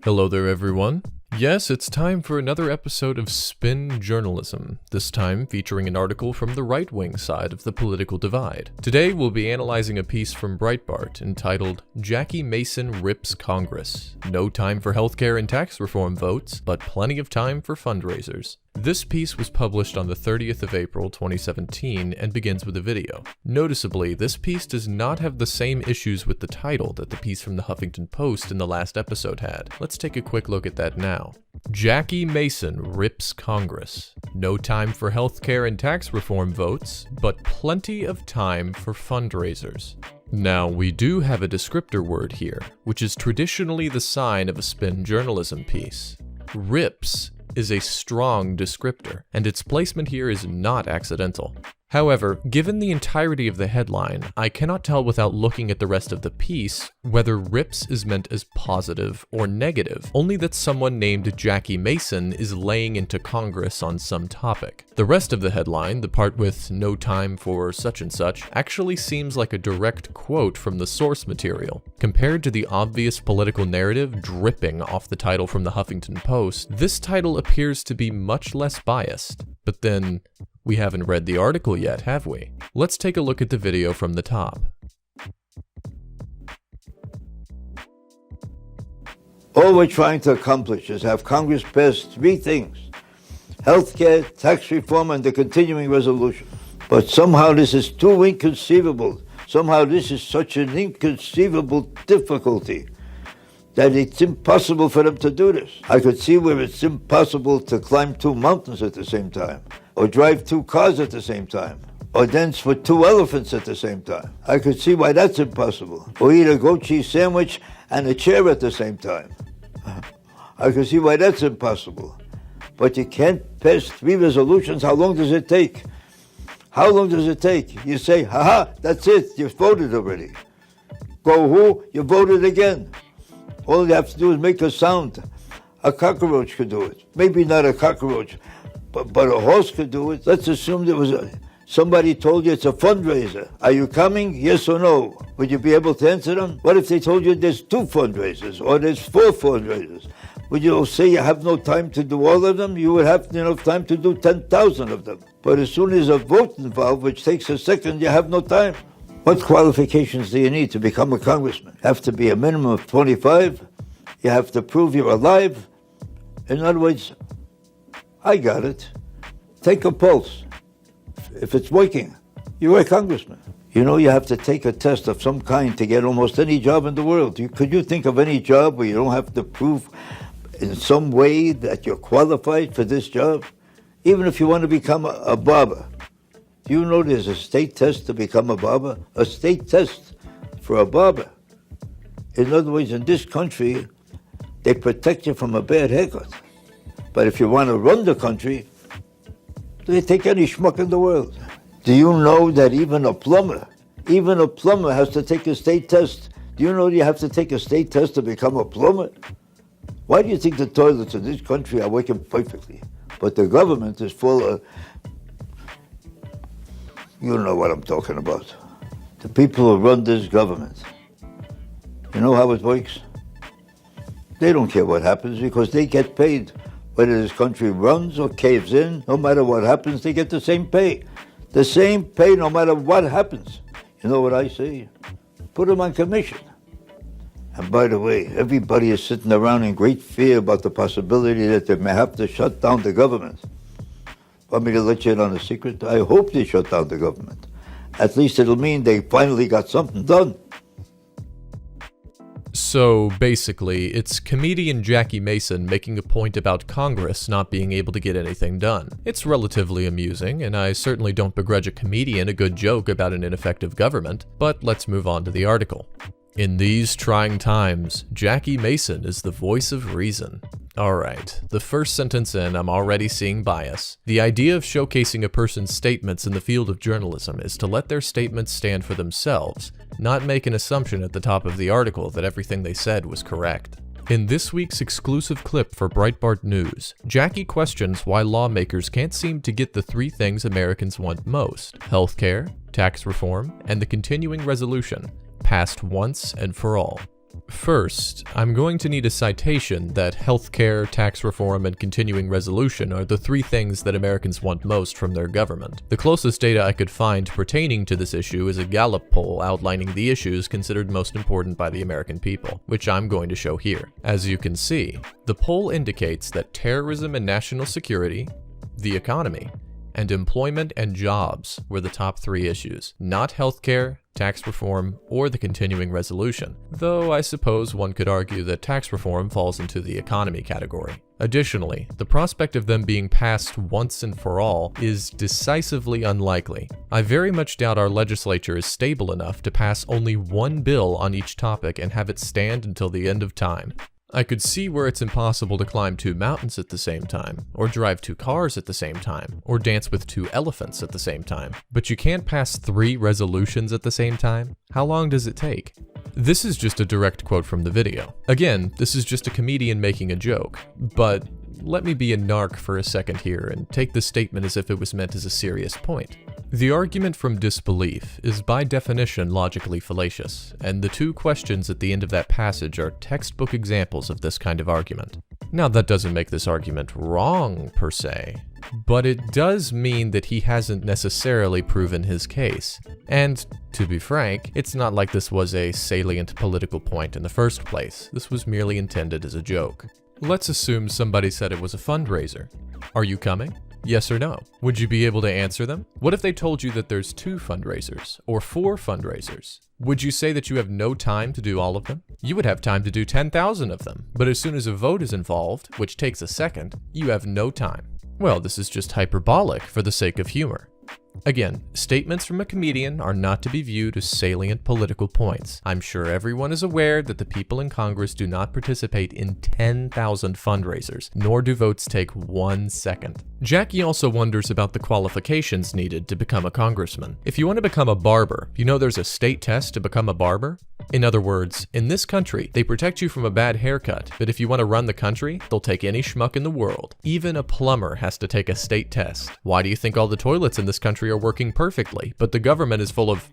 Hello there, everyone. Yes, it's time for another episode of Spin Journalism, this time featuring an article from the right-wing side of the political divide. Today, we'll be analyzing a piece from Breitbart entitled, Jackie Mason Rips Congress. No time for healthcare and tax reform votes, but plenty of time for fundraisers. This piece was published on the 30th of April 2017 and begins with a video. Noticeably, this piece does not have the same issues with the title that the piece from the Huffington Post in the last episode had. Let's take a quick look at that now. Jackie Mason rips Congress. No time for healthcare and tax reform votes, but plenty of time for fundraisers. Now, we do have a descriptor word here, which is traditionally the sign of a spin journalism piece. Rips is a strong descriptor, and its placement here is not accidental. However, given the entirety of the headline, I cannot tell without looking at the rest of the piece whether rips is meant as positive or negative, only that someone named Jackie Mason is laying into Congress on some topic. The rest of the headline, the part with no time for such and such, actually seems like a direct quote from the source material. Compared to the obvious political narrative dripping off the title from the Huffington Post, this title appears to be much less biased. But then, we haven't read the article yet, have we? Let's take a look at the video from the top. All we're trying to accomplish is have Congress pass three things: healthcare, tax reform, and the continuing resolution. But somehow this is too inconceivable. Somehow this is such an inconceivable difficulty that it's impossible for them to do this. I could see where it's impossible to climb two mountains at the same time, or drive two cars at the same time, or dance with two elephants at the same time. I could see why that's impossible. Or eat a goat cheese sandwich and a chair at the same time. I could see why that's impossible. But you can't pass three resolutions. How long does it take? How long does it take? You say, haha, that's it, you voted already. Go who? You voted again. All you have to do is make a sound. A cockroach could do it. Maybe not a cockroach, but a horse could do it. Let's assume there was somebody told you it's a fundraiser. Are you coming? Yes or no? Would you be able to answer them? What if they told you there's two fundraisers or there's four fundraisers? Would you say you have no time to do all of them? You would have enough time to do 10,000 of them. But as soon as a vote involved, which takes a second, you have no time. What qualifications do you need to become a congressman? You have to be a minimum of 25. You have to prove you're alive. In other words, I got it. Take a pulse. If it's working, you're a congressman. You know, you have to take a test of some kind to get almost any job in the world. Could you think of any job where you don't have to prove in some way that you're qualified for this job? Even if you want to become a barber. Do you know there's a state test to become a barber? A state test for a barber. In other words, in this country, they protect you from a bad haircut. But if you want to run the country, they take any schmuck in the world. Do you know that even a plumber has to take a state test? Do you know you have to take a state test to become a plumber? Why do you think the toilets in this country are working perfectly? But the government is full of... You know what I'm talking about. The people who run this government. You know how it works? They don't care what happens because they get paid. Whether this country runs or caves in, no matter what happens, they get the same pay. The same pay no matter what happens. You know what I say? Put them on commission. And by the way, everybody is sitting around in great fear about the possibility that they may have to shut down the government. Want me to let you in on a secret? I hope they shut down the government. At least it'll mean they finally got something done. So basically, it's comedian Jackie Mason making a point about Congress not being able to get anything done. It's relatively amusing, and I certainly don't begrudge a comedian a good joke about an ineffective government, but let's move on to the article. In these trying times, Jackie Mason is the voice of reason. Alright, the first sentence in, I'm already seeing bias. The idea of showcasing a person's statements in the field of journalism is to let their statements stand for themselves, not make an assumption at the top of the article that everything they said was correct. In this week's exclusive clip for Breitbart News, Jackie questions why lawmakers can't seem to get the three things Americans want most: healthcare, tax reform, and the continuing resolution, passed once and for all. First, I'm going to need a citation that healthcare, tax reform, and continuing resolution are the three things that Americans want most from their government. The closest data I could find pertaining to this issue is a Gallup poll outlining the issues considered most important by the American people, which I'm going to show here. As you can see, the poll indicates that terrorism and national security, the economy, and employment and jobs were the top three issues, not healthcare, tax reform, or the continuing resolution, though I suppose one could argue that tax reform falls into the economy category. Additionally, the prospect of them being passed once and for all is decisively unlikely. I very much doubt our legislature is stable enough to pass only one bill on each topic and have it stand until the end of time. I could see where it's impossible to climb 2 mountains at the same time, or drive 2 cars at the same time, or dance with 2 elephants at the same time. But you can't pass 3 resolutions at the same time? How long does it take? This is just a direct quote from the video. Again, this is just a comedian making a joke, but let me be a narc for a second here and take this statement as if it was meant as a serious point. The argument from disbelief is by definition logically fallacious, and the 2 questions at the end of that passage are textbook examples of this kind of argument. Now, that doesn't make this argument wrong per se, but it does mean that he hasn't necessarily proven his case. And, to be frank, it's not like this was a salient political point in the first place. This was merely intended as a joke. Let's assume somebody said it was a fundraiser. Are you coming? Yes or no? Would you be able to answer them? What if they told you that there's 2 fundraisers or 4 fundraisers? Would you say that you have no time to do all of them? You would have time to do 10,000 of them, but as soon as a vote is involved, which takes a second, you have no time. Well, this is just hyperbolic for the sake of humor. Again, statements from a comedian are not to be viewed as salient political points. I'm sure everyone is aware that the people in Congress do not participate in 10,000 fundraisers, nor do votes take 1 second. Jackie also wonders about the qualifications needed to become a congressman. If you want to become a barber, you know there's a state test to become a barber? In other words, in this country, they protect you from a bad haircut, but if you want to run the country, they'll take any schmuck in the world. Even a plumber has to take a state test. Why do you think all the toilets in this country are working perfectly, but the government is full of...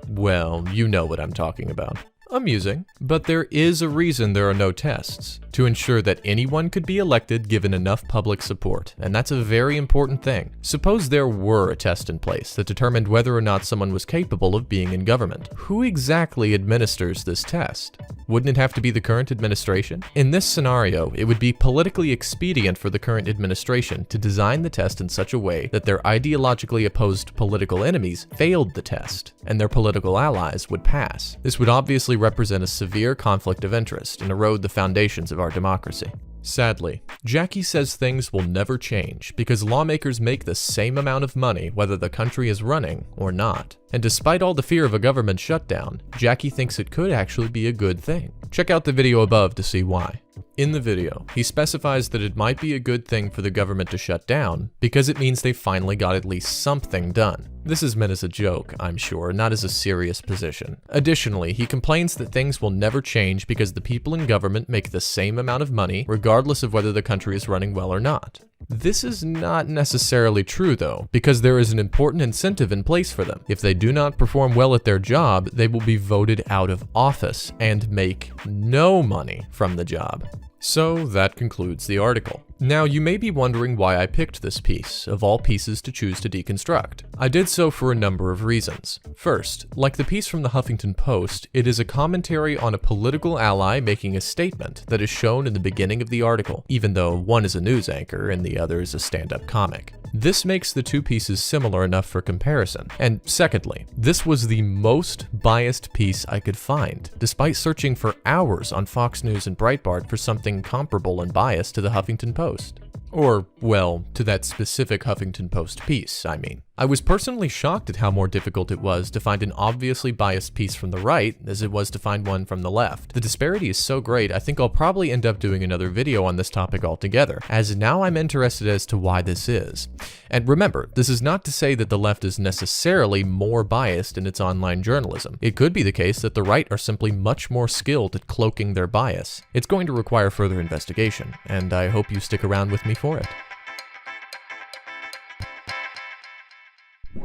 well, you know what I'm talking about. Amusing, but there is a reason there are no tests. To ensure that anyone could be elected given enough public support, and that's a very important thing. Suppose there were a test in place that determined whether or not someone was capable of being in government. Who exactly administers this test? Wouldn't it have to be the current administration? In this scenario, it would be politically expedient for the current administration to design the test in such a way that their ideologically opposed political enemies failed the test, and their political allies would pass. This would obviously represent a severe conflict of interest and erode the foundations of our democracy. Sadly, Jackie says things will never change because lawmakers make the same amount of money whether the country is running or not. And despite all the fear of a government shutdown, Jackie thinks it could actually be a good thing. Check out the video above to see why. In the video, he specifies that it might be a good thing for the government to shut down because it means they finally got at least something done. This is meant as a joke, I'm sure, not as a serious position. Additionally, he complains that things will never change because the people in government make the same amount of money regardless of whether the country is running well or not. This is not necessarily true though, because there is an important incentive in place for them. If they do not perform well at their job, they will be voted out of office and make no money from the job. So that concludes the article. Now you may be wondering why I picked this piece, of all pieces to choose to deconstruct. I did so for a number of reasons. First, like the piece from the Huffington Post, it is a commentary on a political ally making a statement that is shown in the beginning of the article, even though one is a news anchor and the other is a stand-up comic. This makes the 2 pieces similar enough for comparison. And secondly, this was the most biased piece I could find, despite searching for hours on Fox News and Breitbart for something comparable and biased to the Huffington Post. Or, well, to that specific Huffington Post piece, I mean. I was personally shocked at how more difficult it was to find an obviously biased piece from the right as it was to find one from the left. The disparity is so great, I think I'll probably end up doing another video on this topic altogether, as now I'm interested as to why this is. And remember, this is not to say that the left is necessarily more biased in its online journalism. It could be the case that the right are simply much more skilled at cloaking their bias. It's going to require further investigation, and I hope you stick around with me for it.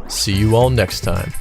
See you all next time.